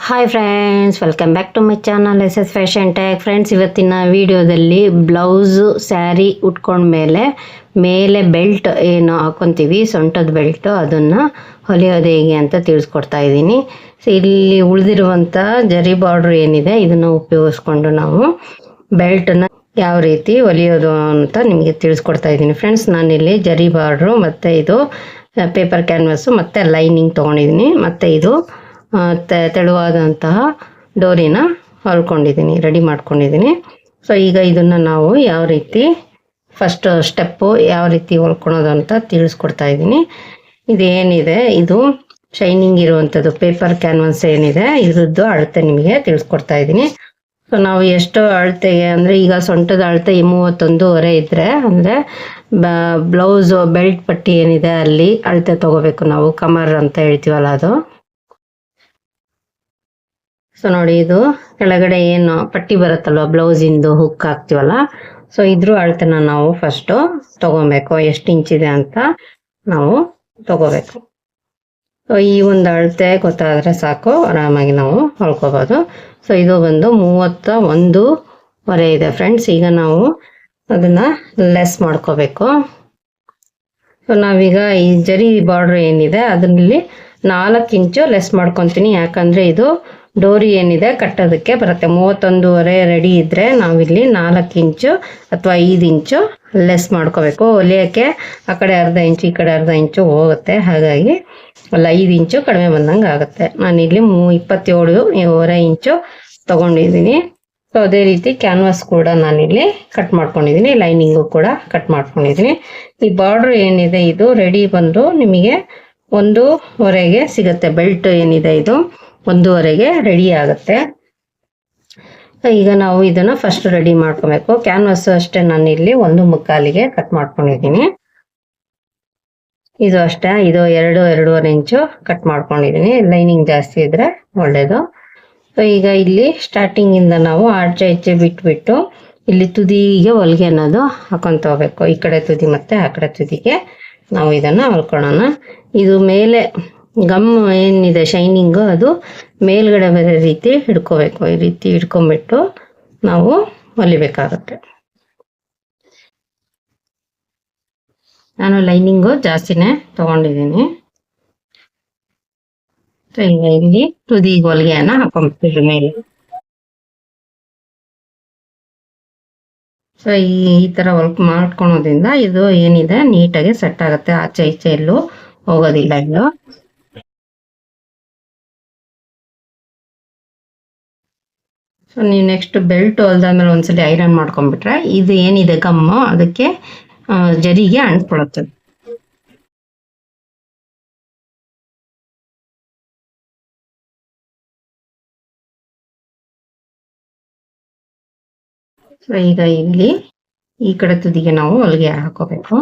Hi friends, welcome back to my channel S fashion tag. Friends, ಇವತ್ತಿನ ವಿಡಿಯೋದಲ್ಲಿ blouse sari ಉಟ್ಕೊಂಡ್ಮೇಲೆ ಮೇಲೆ belt ಏನು ಹಾಕೊತೀವಿ, ಸೊಂಟದ ಬೆಲ್ಟು, ಅದನ್ನು ಹೊಲಿಯೋದು ಹೇಗೆ ಅಂತ ತಿಳಿಸ್ಕೊಡ್ತಾ ಇದ್ದೀನಿ. ಸೊ ಇಲ್ಲಿ ಉಳಿದಿರುವಂಥ ಜರಿ ಬಾರ್ಡ್ರ್ ಏನಿದೆ ಇದನ್ನು ಉಪಯೋಗಿಸ್ಕೊಂಡು ನಾವು ಬೆಲ್ಟನ್ನು ಯಾವ ರೀತಿ ಹೊಲಿಯೋದು ಅಂತ ನಿಮಗೆ ತಿಳಿಸ್ಕೊಡ್ತಾ ಇದ್ದೀನಿ. ಫ್ರೆಂಡ್ಸ್, ನಾನಿಲ್ಲಿ ಜರಿ ಬಾರ್ಡ್ರು ಮತ್ತು ಇದು ಪೇಪರ್ ಕ್ಯಾನ್ವಸ್ಸು ಮತ್ತು ಲೈನಿಂಗ್ ತೊಗೊಂಡಿದ್ದೀನಿ, ಮತ್ತು ಇದು ತೆಳುವಾದಂತಹ ಡೋರಿನ ಹೊಲ್ಕೊಂಡಿದ್ದೀನಿ, ರೆಡಿ ಮಾಡ್ಕೊಂಡಿದ್ದೀನಿ. ಸೊ ಈಗ ಇದನ್ನು ನಾವು ಯಾವ ರೀತಿ ಫಸ್ಟ್ ಸ್ಟೆಪ್ಪು ಯಾವ ರೀತಿ ಹೊಲ್ಕೊಳೋದು ಅಂತ ತಿಳಿಸ್ಕೊಡ್ತಾ ಇದ್ದೀನಿ. ಇದೇನಿದೆ ಇದು ಶೈನಿಂಗ್ ಇರುವಂಥದ್ದು ಪೇಪರ್ ಕ್ಯಾನ್ವಸ್ ಏನಿದೆ ಇದ್ರದ್ದು ಅಳತೆ ನಿಮಗೆ ತಿಳಿಸ್ಕೊಡ್ತಾ ಇದ್ದೀನಿ. ಸೊ ನಾವು ಎಷ್ಟು ಅಳತೆಗೆ ಅಂದರೆ ಈಗ ಸೊಂಟದ ಅಳತೆ 31.5 ಇದ್ದರೆ ಅಂದರೆ ಬ್ಲೌಸ್ ಬೆಲ್ಟ್ ಪಟ್ಟಿ ಏನಿದೆ ಅಲ್ಲಿ ಅಳತೆ ತೊಗೋಬೇಕು ನಾವು, ಕಮರ್ ಅಂತ ಹೇಳ್ತೀವಲ್ಲ ಅದು. ಸೊ ನೋಡಿ, ಇದು ಕೆಳಗಡೆ ಏನು ಪಟ್ಟಿ ಬರುತ್ತಲ್ವ ಬ್ಲೌಸಿಂದು ಹುಕ್ ಹಾಕ್ತೀವಲ್ಲ, ಸೊ ಇದ್ರ ಅಳತೆನ ನಾವು ಫಸ್ಟು ತೊಗೊಬೇಕು, ಎಷ್ಟು ಇಂಚಿದೆ ಅಂತ ನಾವು ತೊಗೋಬೇಕು. ಸೊ ಈ ಒಂದು ಅಳತೆ ಗೊತ್ತಾದರೆ ಸಾಕು, ಆರಾಮಾಗಿ ನಾವು ಹೊಲ್ಕೋಬೋದು. ಸೊ ಇದು ಬಂದು 31.5 ಇದೆ ಫ್ರೆಂಡ್ಸ್. ಈಗ ನಾವು ಅದನ್ನು ಲೆಸ್ ಮಾಡ್ಕೋಬೇಕು. ಸೊ ನಾವೀಗ ಈ ಜರಿ ಬಾರ್ಡ್ರ್ ಏನಿದೆ ಅದರಲ್ಲಿ 4 ಇಂಚು ಲೆಸ್ ಮಾಡ್ಕೊತೀನಿ, ಯಾಕಂದರೆ ಇದು ಡೋರಿ ಏನಿದೆ ಕಟ್ಟೋದಕ್ಕೆ ಬರುತ್ತೆ. 31.5 ರೆಡಿ ಇದ್ದರೆ ನಾವಿಲ್ಲಿ 4 ಇಂಚು ಅಥವಾ 5 ಇಂಚು ಲೆಸ್ ಮಾಡ್ಕೋಬೇಕು. ಹೊಲಿಯೋಕ್ಕೆ ಆ ಕಡೆ ಅರ್ಧ ಇಂಚು ಈ ಕಡೆ ಅರ್ಧ ಇಂಚು ಹೋಗುತ್ತೆ, ಹಾಗಾಗಿ ಅಲ್ಲ 5 ಇಂಚು ಕಡಿಮೆ ಬಂದಂಗೆ ಆಗುತ್ತೆ. ನಾನಿಲ್ಲಿ 27.5 ಇಂಚು ತೊಗೊಂಡಿದ್ದೀನಿ. ಸೊ ಅದೇ ರೀತಿ ಕ್ಯಾನ್ವಾಸ್ ಕೂಡ ನಾನಿಲ್ಲಿ ಕಟ್ ಮಾಡ್ಕೊಂಡಿದ್ದೀನಿ, ಲೈನಿಂಗು ಕೂಡ ಕಟ್ ಮಾಡ್ಕೊಂಡಿದ್ದೀನಿ. ಈ ಬಾರ್ಡ್ರ್ ಏನಿದೆ ಇದು ರೆಡಿ ಬಂದು ನಿಮಗೆ 1:15 ಸಿಗುತ್ತೆ. ಬೆಲ್ಟ್ ಏನಿದೆ ಇದು 1:15 ರೆಡಿ ಆಗುತ್ತೆ. ಈಗ ನಾವು ಇದನ್ನು ಫಸ್ಟ್ ರೆಡಿ ಮಾಡ್ಕೊಬೇಕು. ಕ್ಯಾನ್ವಾಸ್ ಅಷ್ಟೇ ನಾನಿಲ್ಲಿ 1:15 ಕಟ್ ಮಾಡ್ಕೊಂಡಿದ್ದೀನಿ. ಇದು ಅಷ್ಟೇ, ಇದು 2-2.5 ಇಂಚು ಕಟ್ ಮಾಡ್ಕೊಂಡಿದ್ದೀನಿ. ಲೈನಿಂಗ್ ಜಾಸ್ತಿ ಇದ್ರೆ ಒಳ್ಳೇದು. ಸೊ ಈಗ ಇಲ್ಲಿ ಸ್ಟಾರ್ಟಿಂಗಿಂದ ನಾವು ಆಚೆ ಈಚೆ ಬಿಟ್ಬಿಟ್ಟು ಇಲ್ಲಿ ತುದಿಗೆ ಹೊಲಿಗೆ ಅನ್ನೋದು ಹಾಕೊಂತ ಹೋಗ್ಬೇಕು. ಈ ಕಡೆ ತುದಿ ಮತ್ತು ಆ ಕಡೆ ತುದಿಗೆ ನಾವು ಇದನ್ನು ಹೊಲ್ಕೊಳ್ಳೋಣ. ಇದು ಮೇಲೆ ಗಮ್ ಏನಿದೆ ಶೈನಿಂಗು ಅದು ಮೇಲ್ಗಡೆ ಬರೋ ರೀತಿ ಹಿಡ್ಕೋಬೇಕು. ಈ ರೀತಿ ಹಿಡ್ಕೊಂಬಿಟ್ಟು ನಾವು ಹೊಲಿಬೇಕಾಗತ್ತೆ. ನಾನು ಲೈನಿಂಗು ಜಾಸ್ತಿನೇ ತೊಗೊಂಡಿದ್ದೀನಿ. ಸೊ ಈಗ ಇಲ್ಲಿ ತುದಿಗೆ ಹೊಲಿಗೆಯನ್ನು ಹಾಕೊಂಡ್ಬಿಟ್ಟಿದ್ರು ಮೇಲೆ. ಸೊ ಈ ಥರ ಮಾಡ್ಕೊಳೋದ್ರಿಂದ ಇದು ಏನಿದೆ ನೀಟಾಗಿ ಸೆಟ್ ಆಗುತ್ತೆ, ಆಚೆ ಈಚೆ ಎಲ್ಲೂ ಹೋಗೋದಿಲ್ಲ ಇದು. ಸೊ ನೀವು ನೆಕ್ಸ್ಟ್ ಬೆಲ್ಟ್ ಹೊಲ್ದಾದ್ಮೇಲೆ ಒಂದ್ಸಲಿ ಐರನ್ ಮಾಡ್ಕೊಂಡ್ಬಿಟ್ರೆ ಇದು ಏನಿದೆ ಗಮ್ಮು ಅದಕ್ಕೆ ಜರಿಗೆ ಅಂಟ್ಕೊಳುತ್ತೆ. ಸೊ ಈಗ ಇಲ್ಲಿ ಈ ಕಡೆ ತುದಿಗೆ ನಾವು ಹೊಲಿಗೆ ಹಾಕೋಬೇಕು.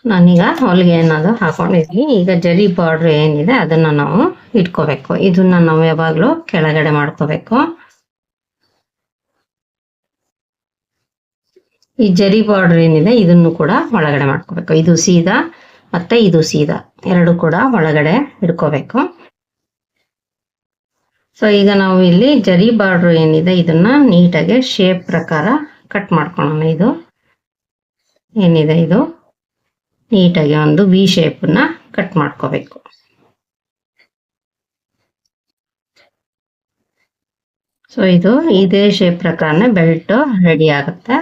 ನಾನೀಗ ಹೊಲಿಗೆ ಅನ್ನೋದು ಹಾಕೊಂಡಿದ್ದೀನಿ. ಈಗ ಜರಿ ಬಾರ್ಡ್ರ್ ಏನಿದೆ ಅದನ್ನು ನಾವು ಇಟ್ಕೋಬೇಕು. ಇದನ್ನ ನಾವು ಯಾವಾಗಲೂ ಕೆಳಗಡೆ ಮಾಡ್ಕೋಬೇಕು. ಈ ಜರಿ ಬಾರ್ಡ್ರ್ ಏನಿದೆ ಇದನ್ನು ಕೂಡ ಒಳಗಡೆ ಮಾಡ್ಕೋಬೇಕು. ಇದು ಸೀದಾ ಮತ್ತೆ ಇದು ಸೀದಾ ಎರಡು ಕೂಡ ಒಳಗಡೆ ಇಟ್ಕೋಬೇಕು. ಸೊ ಈಗ ನಾವು ಇಲ್ಲಿ ಜರಿ ಬಾರ್ಡ್ರ್ ಏನಿದೆ ಇದನ್ನ ನೀಟಾಗಿ ಶೇಪ್ ಪ್ರಕಾರ ಕಟ್ ಮಾಡ್ಕೊಳ್ಳೋಣ. ಇದು ಏನಿದೆ ಇದು ನೀಟಾಗಿ ಒಂದು ವಿ ಶೇಪನ್ನ ಕಟ್ ಮಾಡ್ಕೋಬೇಕು. ಸೊ ಇದು ಇದೇ ಶೇಪ್ ಪ್ರಕಾರನೇ ಬೆಲ್ಟ್ ರೆಡಿ ಆಗುತ್ತೆ.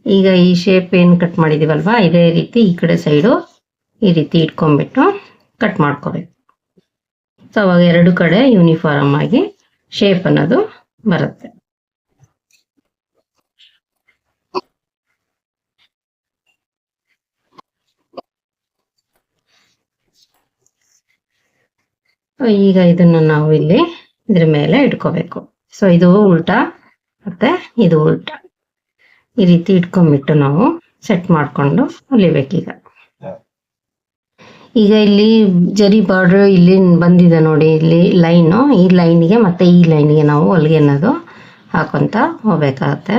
ಈಗ ಈ ಶೇಪ್ ಏನು ಕಟ್ ಮಾಡಿದೀವಲ್ವಾ ಇದೇ ರೀತಿ ಈ ಕಡೆ ಸೈಡು ಈ ರೀತಿ ಇಟ್ಕೊಂಡ್ಬಿಟ್ಟು ಕಟ್ ಮಾಡ್ಕೋಬೇಕು. ಸೊ ಅವಾಗ ಎರಡು ಕಡೆ ಯೂನಿಫಾರ್ಮ್ ಆಗಿ ಶೇಪ್ ಅನ್ನೋದು ಬರುತ್ತೆ. ಈಗ ಇದನ್ನು ನಾವು ಇಲ್ಲಿ ಇದ್ರ ಮೇಲೆ ಇಟ್ಕೋಬೇಕು. ಸೊ ಇದು ಉಲ್ಟಾ ಮತ್ತೆ ಇದು ಉಲ್ಟಾ ಈ ರೀತಿ ಇಟ್ಕೊಂಡ್ಬಿಟ್ಟು ನಾವು ಸೆಟ್ ಮಾಡ್ಕೊಂಡು ಹೊಲಿಬೇಕೀಗ. ಈಗ ಇಲ್ಲಿ ಜರಿ ಬಾರ್ಡ್ರ್ ಇಲ್ಲಿ ಬಂದಿದೆ ನೋಡಿ, ಇಲ್ಲಿ ಲೈನು, ಈ ಲೈನಿಗೆ ಮತ್ತು ಈ ಲೈನಿಗೆ ನಾವು ಹೊಲಿಗೆ ಅನ್ನೋದು ಹಾಕೊತ ಹೋಗ್ಬೇಕಾಗತ್ತೆ.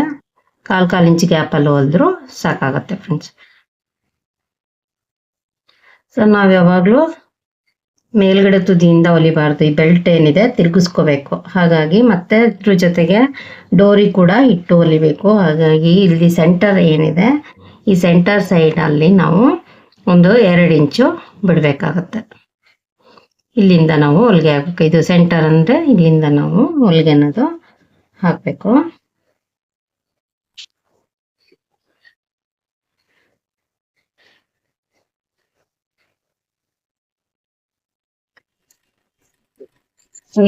ಕಾಲು ಇಂಚ್ ಗ್ಯಾಪಲ್ಲಿ ಹೊಲಿದ್ರು ಸಾಕಾಗತ್ತೆ ಫ್ರೆಂಡ್ಸ್. ಸೊ ನಾವು ಯಾವಾಗಲೂ ಮೇಲ್ಗಡೆ ತುದಿಯಿಂದ ಹೊಲಿಬಾರ್ದು, ಈ ಬೆಲ್ಟ್ ಏನಿದೆ ತಿರುಗಿಸ್ಕೋಬೇಕು. ಹಾಗಾಗಿ ಮತ್ತೆ ಅದ್ರ ಜೊತೆಗೆ ಡೋರಿ ಕೂಡ ಇಟ್ಟು ಹೊಲಿಬೇಕು. ಹಾಗಾಗಿ ಇಲ್ಲಿ ಸೆಂಟರ್ ಏನಿದೆ, ಈ ಸೆಂಟರ್ ಸೈಡಲ್ಲಿ ನಾವು ಒಂದು 2 ಇಂಚು ಬಿಡಬೇಕಾಗತ್ತೆ. ಇಲ್ಲಿಂದ ನಾವು ಹೊಲಿಗೆ ಹಾಕಬೇಕು. ಇದು ಸೆಂಟರ್ ಅಂದರೆ ಇಲ್ಲಿಂದ ನಾವು ಹೊಲಿಗೆ ಅನ್ನೋದು ಹಾಕಬೇಕು.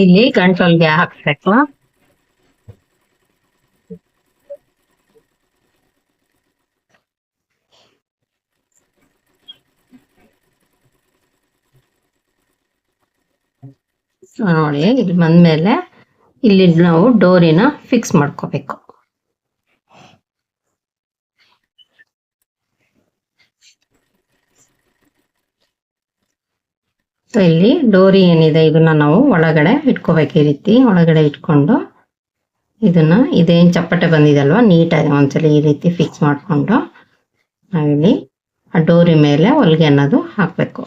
ಇಲ್ಲಿ ಗಂಟು ಹೊಲಿಗೆ ಹಾಕಬೇಕು. ನೋಡಿ ಇಲ್ಲಿ ಬಂದ್ಮೇಲೆ ಇಲ್ಲಿ ನಾವು ಡೋರಿನ ಫಿಕ್ಸ್ ಮಾಡ್ಕೋಬೇಕು. ಸೊ ಇಲ್ಲಿ ಡೋರಿ ಏನಿದೆ ಇದನ್ನ ನಾವು ಒಳಗಡೆ ಇಟ್ಕೋಬೇಕು. ಈ ರೀತಿ ಒಳಗಡೆ ಇಟ್ಕೊಂಡು ಇದನ್ನ ಇದೇನು ಚಪ್ಪಟೆ ಬಂದಿದಲ್ವಾ, ನೀಟಾಗಿ ಒಂದ್ಸಲ ಈ ರೀತಿ ಫಿಕ್ಸ್ ಮಾಡಿಕೊಂಡು ನಾವಿಲ್ಲಿ ಆ ಡೋರಿ ಮೇಲೆ ಹೊಲಿಗೆ ಅನ್ನೋದು ಹಾಕಬೇಕು.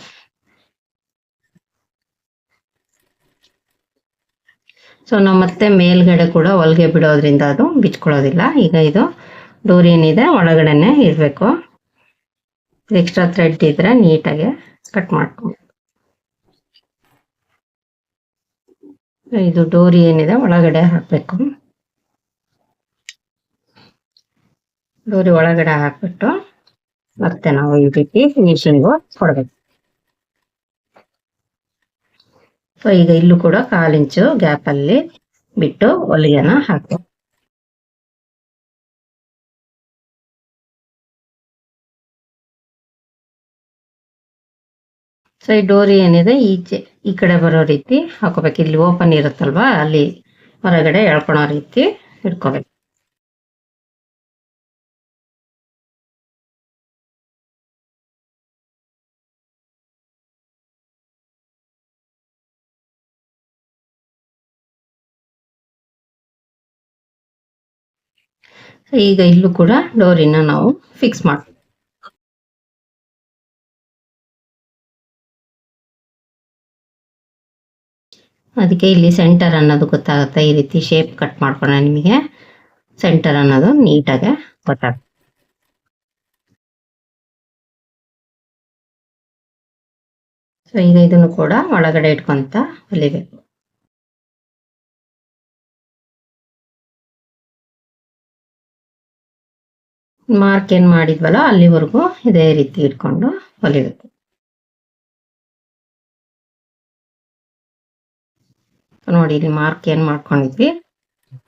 ಸೊ ನಾವು ಮತ್ತೆ ಮೇಲ್ಗಡೆ ಕೂಡ ಹೊಲಿಗೆ ಬಿಡೋದ್ರಿಂದ ಅದು ಬಿಚ್ಕೊಳ್ಳೋದಿಲ್ಲ. ಈಗ ಇದು ಡೋರಿ ಏನಿದೆ ಒಳಗಡೆನೆ ಇರಬೇಕು. ಎಕ್ಸ್ಟ್ರಾ ಥ್ರೆಡ್ ಇದ್ರೆ ನೀಟಾಗಿ ಕಟ್ ಮಾಡ್ಕೊಂಡು, ಇದು ಡೋರಿ ಏನಿದೆ ಒಳಗಡೆ ಹಾಕಬೇಕು. ಡೋರಿ ಒಳಗಡೆ ಹಾಕ್ಬಿಟ್ಟು ಮತ್ತೆ ನಾವು ಈ ರೀತಿ ಫಿನಿಶಿಂಗು ಕೊಡಬೇಕು. ಸೊ ಈಗ ಇಲ್ಲೂ ಕೂಡ 1/4 ಇಂಚು ಗ್ಯಾಪಲ್ಲಿ ಬಿಟ್ಟು ಹೊಲಿಗೆನ ಹಾಕಬೇಕು. ಸೊ ಈ ಡೋರಿ ಏನಿದೆ ಈಚೆ ಈ ಕಡೆ ಬರೋ ರೀತಿ ಹಾಕೋಬೇಕು. ಇಲ್ಲಿ ಓಪನ್ ಇರುತ್ತಲ್ವಾ, ಅಲ್ಲಿ ಹೊರಗಡೆ ಎಳ್ಕೊಳೋ ರೀತಿ ಇಟ್ಕೋಬೇಕು. ಈಗ ಇಲ್ಲೂ ಕೂಡ ಡೋರಿನ ನಾವು ಫಿಕ್ಸ್ ಮಾಡ್ತೀವಿ. ಅದಕ್ಕೆ ಇಲ್ಲಿ ಸೆಂಟರ್ ಅನ್ನೋದು ಗೊತ್ತಾಗುತ್ತೆ. ಈ ರೀತಿ ಶೇಪ್ ಕಟ್ ಮಾಡ್ಕೊಂಡ್ರೆ ನಿಮಗೆ ಸೆಂಟರ್ ಅನ್ನೋದು ನೀಟಾಗಿ ಗೊತ್ತಾಗುತ್ತೆ. ಸೊ ಈಗ ಇದನ್ನು ಕೂಡ ಒಳಗಡೆ ಇಟ್ಕೊಂತ ಹೊಲಿಬೇಕು. ಮಾರ್ಕ್ ಏನ್ ಮಾಡಿದ್ವಲ್ಲ ಅಲ್ಲಿವರೆಗೂ ಇದೇ ರೀತಿ ಇಟ್ಕೊಂಡು ಹೊಲಿಬೇಕು. ನೋಡಿ ಇಲ್ಲಿ ಮಾರ್ಕ್ ಏನ್ ಮಾಡ್ಕೊಂಡಿದ್ವಿ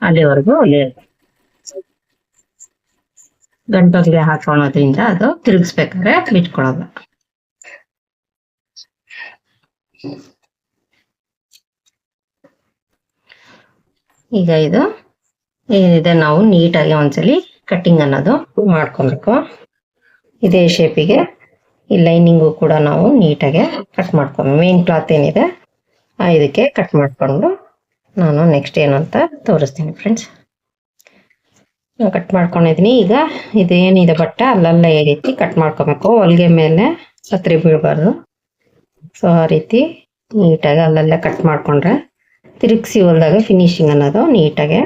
ಅಲ್ಲಿವರೆಗೂ ಹೊಲಿಬೇಕು. ಗಂಟೊಲಿಗೆ ಹಾಕೊಳ್ಳೋದ್ರಿಂದ ಅದು ತಿರುಗಿಸ್ಬೇಕಾದ್ರೆ ಬಿಟ್ಕೊಳ್ಳೋದು. ಈಗ ಇದು ಏನಿದೆ ನಾವು ನೀಟಾಗಿ ಒಂದ್ಸಲಿ ಕಟ್ಟಿಂಗ್ ಅನ್ನೋದು ಮಾಡ್ಕೊಬೇಕು. ಇದೇ ಶೇಪಿಗೆ ಈ ಲೈನಿಂಗು ಕೂಡ ನಾವು ನೀಟಾಗಿ ಕಟ್ ಮಾಡ್ಕೊಬೇಕು. ಮೇನ್ ಕ್ಲಾತ್ ಏನಿದೆ ಇದಕ್ಕೆ ಕಟ್ ಮಾಡಿಕೊಂಡು ನಾನು ನೆಕ್ಸ್ಟ್ ಏನು ಅಂತ ತೋರಿಸ್ತೀನಿ ಫ್ರೆಂಡ್ಸ್. ಕಟ್ ಮಾಡ್ಕೊಂಡಿದ್ದೀನಿ. ಈಗ ಇದೇನಿದೆ ಬಟ್ಟೆ ಅಲ್ಲೆಲ್ಲ ಈ ರೀತಿ ಕಟ್ ಮಾಡ್ಕೊಬೇಕು. ಹೊಲಿಗೆ ಮೇಲೆ ಸತ್ರಿ ಬೀಳಬಾರ್ದು. ಸೊ ಆ ರೀತಿ ನೀಟಾಗಿ ಅಲ್ಲೆಲ್ಲ ಕಟ್ ಮಾಡ್ಕೊಂಡ್ರೆ ತಿರುಗಿಸಿ ಹೊಲಿದಾಗ ಫಿನಿಶಿಂಗ್ ಅನ್ನೋದು ನೀಟಾಗಿ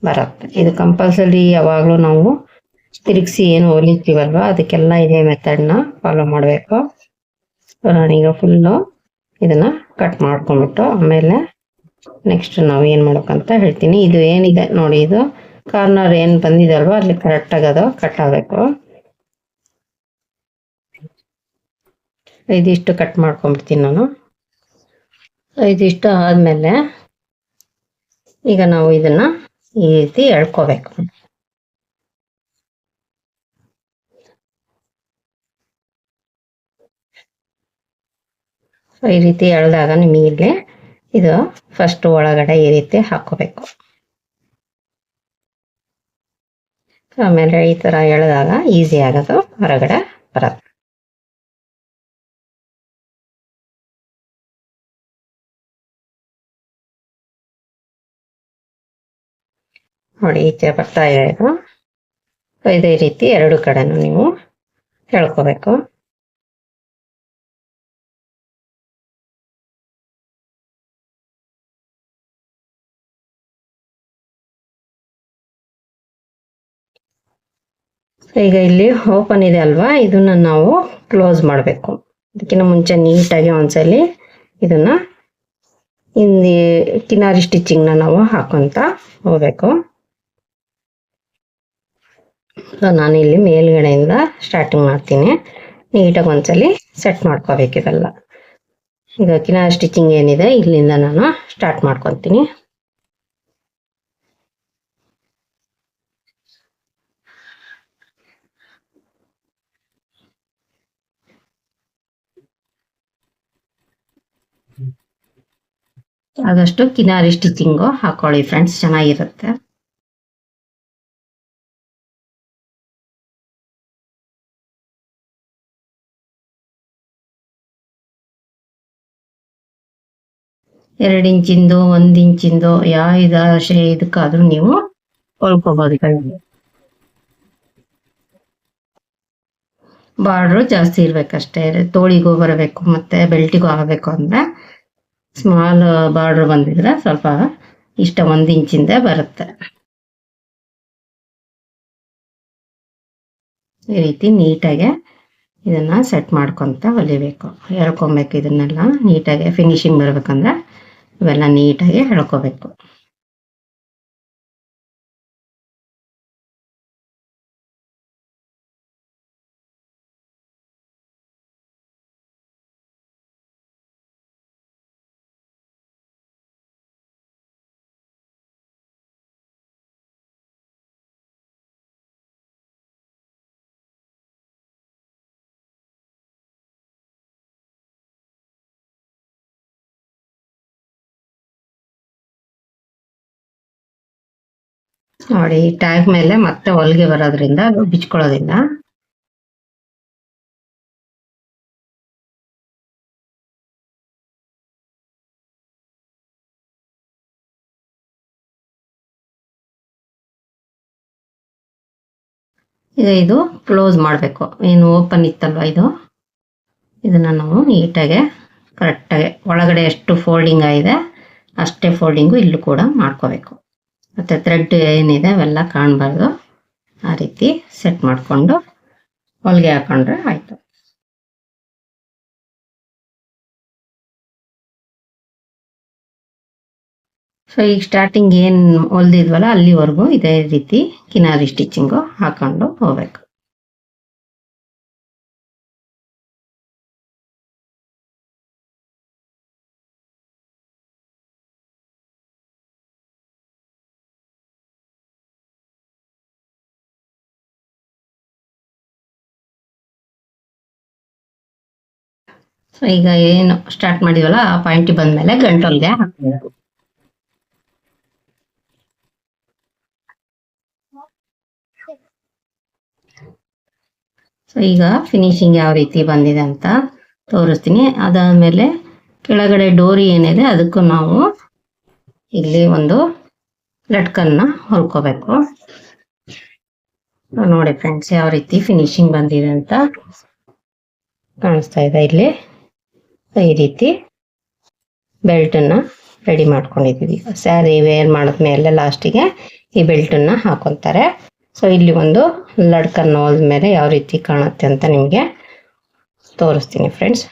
ಬರುತ್ತೆ. ಇದು ಕಂಪಲ್ಸರಿ ಯಾವಾಗಲೂ ನಾವು ತಿರುಗಿಸಿ ಏನು ಹೊಲಿತೀವಲ್ವ ಅದಕ್ಕೆಲ್ಲ ಇದೇ ಮೆಥಡ್ನ ಫಾಲೋ ಮಾಡಬೇಕು. ನಾನೀಗ ಫುಲ್ಲು ಇದನ್ನ ಕಟ್ ಮಾಡ್ಕೊಂಡ್ಬಿಟ್ಟು ಆಮೇಲೆ ನೆಕ್ಸ್ಟ್ ನಾವು ಏನು ಮಾಡ್ಬೇಕಂತ ಹೇಳ್ತೀನಿ. ಇದು ಏನಿದೆ ನೋಡಿ, ಇದು ಕಾರ್ನರ್ ಏನು ಬಂದಿದೆ ಅಲ್ವಾ ಅಲ್ಲಿ ಕರೆಕ್ಟಾಗಿ ಅದು ಕಟ್ ಆಗಬೇಕು. ಇದಿಷ್ಟು ಕಟ್ ಮಾಡ್ಕೊಂಡ್ಬಿಡ್ತೀನಿ ನಾನು. ಇದಿಷ್ಟು ಆದಮೇಲೆ ಈಗ ನಾವು ಇದನ್ನ ಈ ರೀತಿ ಎಳ್ಕೋಬೇಕು. ಈ ರೀತಿ ಎಳೆದಾಗ ನಿಮಗೆ ಇಲ್ಲಿ ಇದು ಫಸ್ಟ್ ಒಳಗಡೆ ಈ ರೀತಿ ಹಾಕೋಬೇಕು. ಆಮೇಲೆ ಈ ತರ ಎಳೆದಾಗ ಈಸಿ ಆಗೋದು ಹೊರಗಡೆ ಬರುತ್ತೆ. ನೋಡಿ ಈಚೆ ಬರ್ತಾ ಇದೆ ಇದು. ಇದೇ ರೀತಿ ಎರಡು ಕಡೆನೂ ನೀವು ಎಳ್ಕೋಬೇಕು. ಈಗ ಇಲ್ಲಿ ಓಪನ್ ಇದೆ ಅಲ್ವಾ, ಇದನ್ನ ನಾವು ಕ್ಲೋಸ್ ಮಾಡಬೇಕು. ಅದಕ್ಕಿಂತ ಮುಂಚೆ ನೀಟಾಗಿ ಒಂದ್ಸಲಿ ಇದನ್ನ ಹಿಂದೆ ಕಿನಾರಿ ಸ್ಟಿಚಿಂಗ್ನ ನಾವು ಹಾಕೊಂತ ಹೋಗ್ಬೇಕು. ಸೊ ನಾನು ಇಲ್ಲಿ ಮೇಲ್ಗಡೆಯಿಂದ ಸ್ಟಾರ್ಟಿಂಗ್ ಮಾಡ್ತೀನಿ. ನೀಟಾಗಿ ಒಂದ್ಸಲಿ ಸೆಟ್ ಮಾಡ್ಕೋಬೇಕು ಇದೆಲ್ಲ. ಈಗ ಕಿನಾರಿ ಸ್ಟಿಚಿಂಗ್ ಏನಿದೆ ಇಲ್ಲಿಂದ ನಾನು ಸ್ಟಾರ್ಟ್ ಮಾಡ್ಕೊತೀನಿ. ಆದಷ್ಟು ಕಿನಾರಿ ಸ್ಟಿಚಿಂಗು ಹಾಕೊಳ್ಳಿ ಫ್ರೆಂಡ್ಸ್, ಚೆನ್ನಾಗಿರುತ್ತೆ. ಎರಡು ಇಂಚಿಂದು 1 ಇಂಚಿಂದು ಇದಕ್ಕಾದ್ರೂ ನೀವು ಹೊಲ್ಕೋಬಹುದು. ಬಾರ್ಡ್ರು ಜಾಸ್ತಿ ಇರ್ಬೇಕಷ್ಟೇ, ತೋಳಿಗೂ ಬರಬೇಕು ಮತ್ತೆ ಬೆಲ್ಟಿಗೂ ಆಗಬೇಕು ಅಂದ್ರೆ ಸ್ಮಾಲ್ ಬಾರ್ಡರ್ ಬಂದಿದ್ರೆ ಸ್ವಲ್ಪ ಇಷ್ಟ 1 ಇಂಚಿಂದ ಬರುತ್ತೆ. ಈ ರೀತಿ ನೀಟಾಗಿ ಇದನ್ನ ಸೆಟ್ ಮಾಡ್ಕೊಂತ ಹೊಲಿಬೇಕು, ಎಳ್ಕೊಬೇಕು. ಇದನ್ನೆಲ್ಲ ನೀಟಾಗಿ ಫಿನಿಶಿಂಗ್ ಬರ್ಬೇಕಂದ್ರೆ ಇವೆಲ್ಲ ನೀಟಾಗಿ ಎಳ್ಕೋಬೇಕು. ನೋಡಿ ಟ್ಯಾಗ್ ಮೇಲೆ ಮತ್ತೆ ಹೊಲಿಗೆ ಬರೋದ್ರಿಂದ ಅದು ಬಿಚ್ಕೊಳ್ಳೋದಿಲ್ಲ. ಈಗ ಇದು ಕ್ಲೋಸ್ ಮಾಡಬೇಕು. ಏನು ಓಪನ್ ಇತ್ತಲ್ವ ಇದನ್ನ ನಾವು ನೀಟಾಗಿ ಕರೆಕ್ಟಾಗಿ ಒಳಗಡೆ ಎಷ್ಟು ಫೋಲ್ಡಿಂಗ್ ಆಗಿದೆ ಅಷ್ಟೇ ಫೋಲ್ಡಿಂಗು ಇಲ್ಲೂ ಕೂಡ ಮಾಡ್ಕೋಬೇಕು. ಮತ್ತು ಥ್ರೆಡ್ ಏನಿದೆ ಅವೆಲ್ಲ ಕಾಣಬಾರ್ದು. ಆ ರೀತಿ ಸೆಟ್ ಮಾಡಿಕೊಂಡು ಹೊಲಿಗೆ ಹಾಕೊಂಡ್ರೆ ಆಯಿತು. ಸೊ ಈಗ ಸ್ಟಾರ್ಟಿಂಗ್ ಏನು ಹೊಲ್ದಿದ್ವಲ್ಲ ಅಲ್ಲಿವರೆಗೂ ಇದೇ ರೀತಿ ಕಿನಾರಿ ಸ್ಟಿಚಿಂಗು ಹಾಕೊಂಡು ಹೋಗ್ಬೇಕು. ಸೊ ಈಗ ಏನು ಸ್ಟಾರ್ಟ್ ಮಾಡಿದ್ವಲ್ಲ ಆ ಪಾಯಿಂಟಿಗೆ ಬಂದ್ಮೇಲೆ ಗಂಟೊಲ್ಗೆ ಹಾಕಬೇಕು. ಸೊ ಈಗ ಫಿನಿಶಿಂಗ್ ಯಾವ ರೀತಿ ಬಂದಿದೆ ಅಂತ ತೋರಿಸ್ತೀನಿ. ಅದಾದ್ಮೇಲೆ ಕೆಳಗಡೆ ಡೋರಿ ಏನಿದೆ ಅದಕ್ಕೂ ನಾವು ಇಲ್ಲಿ ಒಂದು ಲಟ್ಕನ್ನ ಹೊಲ್ಕೋಬೇಕು. ನೋಡಿ ಫ್ರೆಂಡ್ಸ್ ಯಾವ ರೀತಿ ಫಿನಿಶಿಂಗ್ ಬಂದಿದೆ ಅಂತ ಕಾಣಿಸ್ತಾ ಇದೆ ಇಲ್ಲಿ. ಈ ರೀತಿ ಬೆಲ್ಟನ್ನ ರೆಡಿ ಮಾಡ್ಕೊಂಡಿದ್ದೀವಿ. ಸ್ಯಾರಿ ವೇರ್ ಮಾಡಿದ್ಮೇಲೆ ಲಾಸ್ಟಿಗೆ ಈ ಬೆಲ್ಟನ್ನ ಹಾಕೊತಾರೆ. ಸೊ ಇಲ್ಲಿ ಒಂದು ಲಡ್ಕನ್ನ ಹೊಲ್ದ್ಮೇಲೆ ಯಾವ ರೀತಿ ಕಾಣುತ್ತೆ ಅಂತ ನಿಮಗೆ ತೋರಿಸ್ತೀನಿ ಫ್ರೆಂಡ್ಸ್.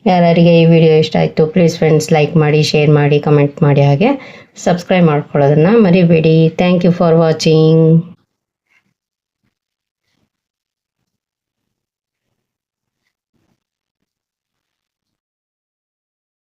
ಯಾರಿಗೆ ಈ ವಿಡಿಯೋ ಇಷ್ಟ ಆಯಿತು ಪ್ಲೀಸ್ ಫ್ರೆಂಡ್ಸ್ ಲೈಕ್ ಮಾಡಿ, ಶೇರ್ ಮಾಡಿ, ಕಮೆಂಟ್ ಮಾಡಿ, ಹಾಗೆ ಸಬ್ಸ್ಕ್ರೈಬ್ ಮಾಡ್ಕೊಳ್ಳೋದನ್ನು ಮರಿಬೇಡಿ. Thank you for watching.